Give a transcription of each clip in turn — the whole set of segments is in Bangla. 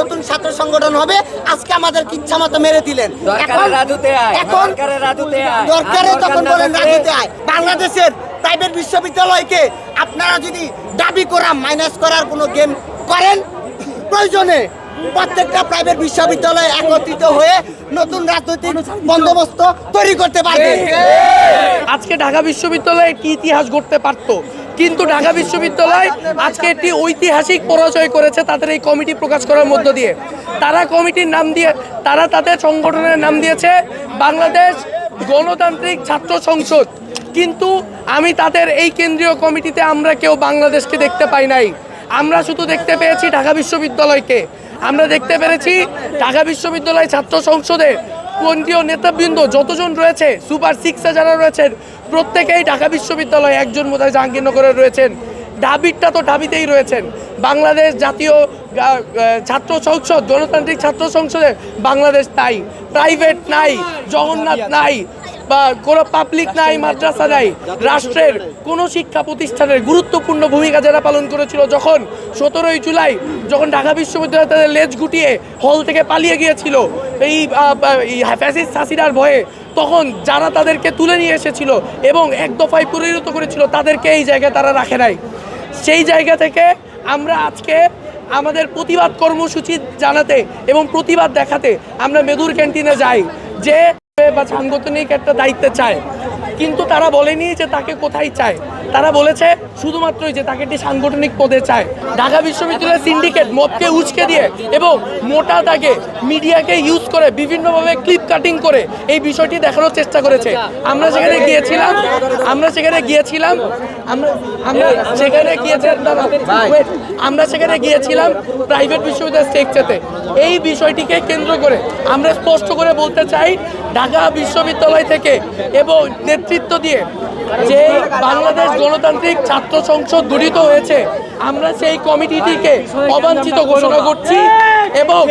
নতুন ছাত্র সংগঠন হবে, আজকে আমাদের ইচ্ছা মতো মেরে দিলেন। এখন দরকারে তখন বলেন রাজুতে আয়। বাংলাদেশের প্রাইভেট বিশ্ববিদ্যালয়কে আপনারা যদি দাবি করা মাইনাস করার কোনো গেম করেন, প্রয়োজনে প্রত্যেকটা প্রাইভেট বিশ্ববিদ্যালয় একত্রিত হয়ে নতুন রাজনৈতিক বন্দোবস্ত তৈরি করতে পারবে। আজকে ঢাকা বিশ্ববিদ্যালয়ে একটি ইতিহাস গড়তে পারত, কিন্তু ঢাকা বিশ্ববিদ্যালয় আজকে একটি ঐতিহাসিক পরাজয় করেছে তাদের এই কমিটি প্রকাশ করার মধ্য দিয়ে। তারা কমিটির নাম দিয়ে, তারা তাদের সংগঠনের নাম দিয়েছে বাংলাদেশ গণতান্ত্রিক ছাত্র সংসদ, কিন্তু আমি তাদের এই কেন্দ্রীয় কমিটিতে আমরা কেউ বাংলাদেশকে দেখতে পাই নাই। আমরা শুধু দেখতে পেয়েছি ঢাকা বিশ্ববিদ্যালয়কে। আমরা দেখতে পেরেছি ঢাকা বিশ্ববিদ্যালয় ছাত্র সংসদে কেন্দ্রীয় নেতৃবৃন্দ যতজন রয়েছে, সুপার সিক্সে যারা রয়েছেন, প্রত্যেকেই ঢাকা বিশ্ববিদ্যালয়ে, একজন বোধহয় জাহাঙ্গীরনগরে রয়েছেন। ঢাবিরটা তো ঢাবিতেই রয়েছেন। বাংলাদেশ জাতীয় ছাত্র সংসদ, গণতান্ত্রিক ছাত্র সংসদে বাংলাদেশ নাই, প্রাইভেট নাই, জগন্নাথ নাই, বা কোনো পাবলিক নাই, মাদ্রাসা নাই। রাষ্ট্রের কোনো শিক্ষা প্রতিষ্ঠানের গুরুত্বপূর্ণ ভূমিকা যারা পালন করেছিল, যখন 17ই জুলাই যখন ঢাকা বিশ্ববিদ্যালয় তাদের লেজ গুটিয়ে হল থেকে পালিয়ে গিয়েছিল এই ফ্যাসিস্ট হাসিনার ভয়ে, তখন যারা তাদেরকে তুলে নিয়ে এসেছিল এবং এক দফায় পরিণত করেছিল, তাদেরকে এই জায়গায় তারা রাখে নাই। সেই জায়গা থেকে আমরা আজকে আমাদের প্রতিবাদ কর্মসূচি জানাতে এবং প্রতিবাদ দেখাতে আমরা মেদুর ক্যান্টিনে যাই, যে বা সাংগঠনিক একটা দায়িত্বে চায়, কিন্তু তারা বলেনি যে তাকে কোথায় চায়। তারা বলেছে শুধুমাত্রই যে তাকে একটি সাংগঠনিক পদে চায়। ঢাকা বিশ্ববিদ্যালয়ের সিন্ডিকেট মবকে উচকে দিয়ে এবং মোটা দাগে মিডিয়াকে ইউজ করে বিভিন্নভাবে ক্লিপ কাটিং করে এই বিষয়টি দেখানোর চেষ্টা করেছে। আমরা সেখানে গিয়েছিলাম প্রাইভেট বিশ্ববিদ্যালয় স্টেকচাতে। এই বিষয়টিকে কেন্দ্র করে আমরা স্পষ্ট করে বলতে চাই, ঢাকা বিশ্ববিদ্যালয় থেকে এবং নেতৃত্ব দিয়ে যে বাংলাদেশ গণতান্ত্রিক ছাত্র সংসদ গঠিত হয়েছে, আমরা সেই কমিটিটিকে অবাঞ্ছিত ঘোষণা করছি এবং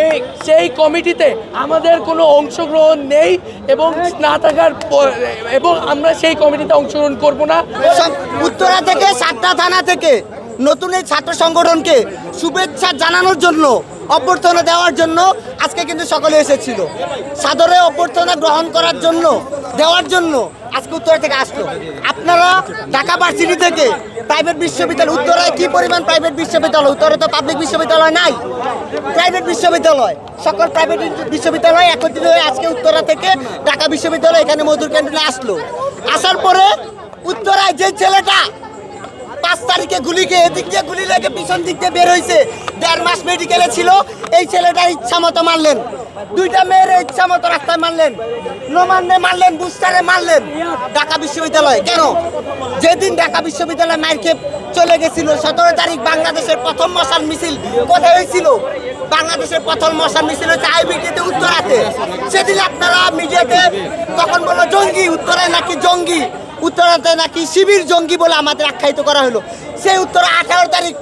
সেই কমিটিতে আমাদের কোনো অংশগ্রহণ নেই এবং না থাকার এবং আমরা সেই কমিটিতে অংশগ্রহণ করব না। উত্তরা থেকে 7টা থানা থেকে নতুন এই ছাত্র সংগঠনকে শুভেচ্ছা জানানোর জন্য, অভ্যর্থনা দেওয়ার জন্য আজকে কিন্তু সকলে এসেছিল। সাদরে অভ্যর্থনা গ্রহণ করার জন্য, দেওয়ার জন্য আজকে উত্তরা থেকে আসলো। আপনারা ঢাকা ভার্সিটি থেকে প্রাইভেট বিশ্ববিদ্যালয়, উত্তরায় কি পরিমাণ প্রাইভেট বিশ্ববিদ্যালয়, উত্তরে তো পাবলিক বিশ্ববিদ্যালয় নাই, প্রাইভেট বিশ্ববিদ্যালয়, সকল প্রাইভেট বিশ্ববিদ্যালয় একত্রিত হয়ে আজকে উত্তরা থেকে ঢাকা বিশ্ববিদ্যালয় এখানে মধুর ক্যান্টিনে আসলো। আসার পরে উত্তরায় যে ছেলেটা 5 তারিখে গুলি খেয়ে এদিক দিয়ে গুলি লেগে পিছন দিক দিয়ে বের হয়েছে, 1.5 মাস মেডিকেলে ছিল, এই ছেলেটার ইচ্ছা মতো মারলেন। 2টা মেয়ের ইচ্ছা মতো রাস্তায় মারলেন, নমান্নে মারলেন, বুস্টারে মারলেন ঢাকা বিশ্ববিদ্যালয়ে। কেন? যেদিন ঢাকা বিশ্ববিদ্যালয় মার খেয়ে চলে গেছিল, 17 তারিখ বাংলাদেশের প্রথম মশাল মিছিল কোথায় হয়েছিল? বাংলাদেশের প্রথম মশাল মিছিল হচ্ছে আইবিটিতে, উত্তরাতে। সেদিন আপনারা মিডিয়াতে তখন বললো জঙ্গি, উত্তরায় নাকি জঙ্গি, উত্তরাতে নাকি শিবির জঙ্গি বলে আমাদের আখ্যায়িত করা হলো। সেই উত্তরা 18 তারিখ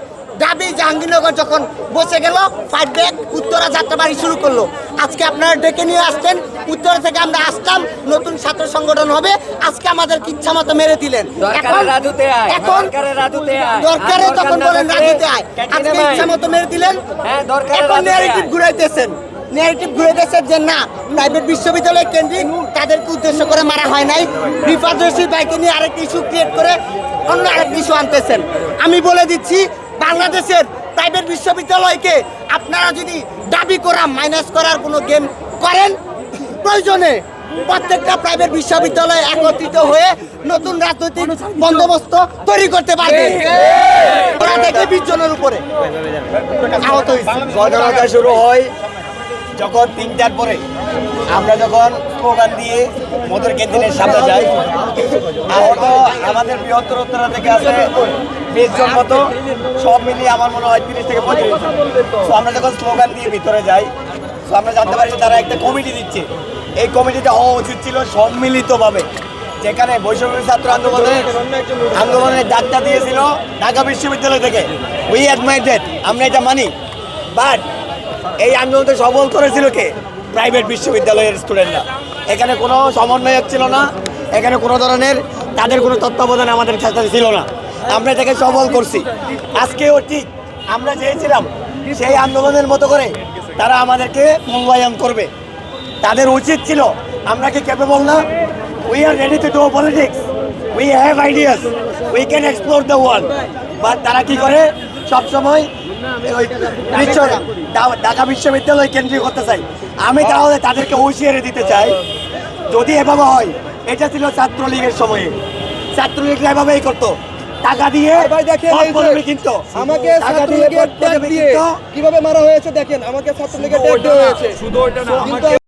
ঢাবি জাহাঙ্গীরনগর যখন বসে গেল, ফাইট ব্যাক উত্তরা যাত্রাবাড়ি শুরু করলো। আজকে আপনারা ডেকে নিয়ে আসছেন, উত্তরা থেকে আমরা আসলাম, নতুন ছাত্র সংগঠন হবে, আজকে আমাদের ইচ্ছা মতো মেরে দিলেন। এখন দরকারে তখন বলেন রাজুতে আয়। আজকে ইচ্ছা মতো মেরে দিলেন, এখন ন্যারেটিভ ঘুরাইতেছেন, যে না প্রাইভেট বিশ্ববিদ্যালয় কেন্দ্রিক তাদেরকে উদ্দেশ্য করে মারা হয় নাই। রিফাত রশিদ ভাইকে নিয়ে আরেকটি ইস্যু ক্রিয়েট করে অন্য আরেকটি ইস্যু আনতেছেন। আমি বলে দিচ্ছি, বাংলাদেশের প্রাইভেট বিশ্ববিদ্যালয়কে আপনারা যদি দাবি করা মাইনাস করার কোনো গেম করেন, প্রয়োজনে প্রত্যেকটা প্রাইভেট বিশ্ববিদ্যালয় একত্রিত হয়ে নতুন রাজনৈতিক বন্দোবস্ত তৈরি করতে পারবে। ওরা থেকে 20 জনের উপরে আহত হয়েছে। ঘটনাটা শুরু হয় যখন 3টার পরে আমরা যখন স্লোগান দিয়ে মধুর ক্যান্টিনের সামনে যাই। আহত আমাদের বৃহত্তর উত্তরা থেকে আছে 20 জন মতো, সব মিলিয়ে আমার মনে হয় 30 থেকে 35 জন। সো আমরা যখন স্লোগান দিয়ে ভিতরে যাই, সো আমরা জানতে পারি যে তারা একটা কমিটি দিচ্ছে। এই কমিটিটা হওয়া উচিত ছিল সম্মিলিতভাবে, যেখানে বৈষম্য ছাত্র আন্দোলনের ডাকটা দিয়েছিল ঢাকা বিশ্ববিদ্যালয় থেকে। উই অ্যাডমায়ার দ্যাট, আমরা এটা মানি। বাট এই আন্দোলনকে সফল করেছিল কে? প্রাইভেট বিশ্ববিদ্যালয়ের স্টুডেন্টরা। এখানে কোনো সমন্বয়ক ছিল না, এখানে কোনো ধরনের তাদের কোনো তত্ত্বাবধান আমাদের সাথে ছিল না। আমরা এটাকে সফল করছি। আজকেও ঠিক আমরা চেয়েছিলাম সেই আন্দোলনের মতো করে তারা আমাদেরকে মূল্যায়ন করবে। তাদের উচিত ছিল, আমরা কি ক্যাপেবল না? We are ready to do politics, we have ideas, we can explore the world. But তারা কি করে সবসময় ওই ঢাকা বিশ্ববিদ্যালয় কেন্দ্রীয় করতে চাই। আমি তাহলে তাদেরকে হুঁশিয়ারি দিতে চাই, যদি এভাবে হয়, এটা ছিল ছাত্রলীগের সময়ে, ছাত্রলীগরা এভাবেই করতো, টাকা দিয়ে ভাই দেখেন এই যে কিন্তু আমাকে ছাত্রলীগের ট্যাগ দিয়ে কিভাবে মারা হয়েছে দেখেন, আমাকে ছাত্রলীগের ট্যাগ দেওয়া হয়েছে। শুধু ওইটা না, কিন্তু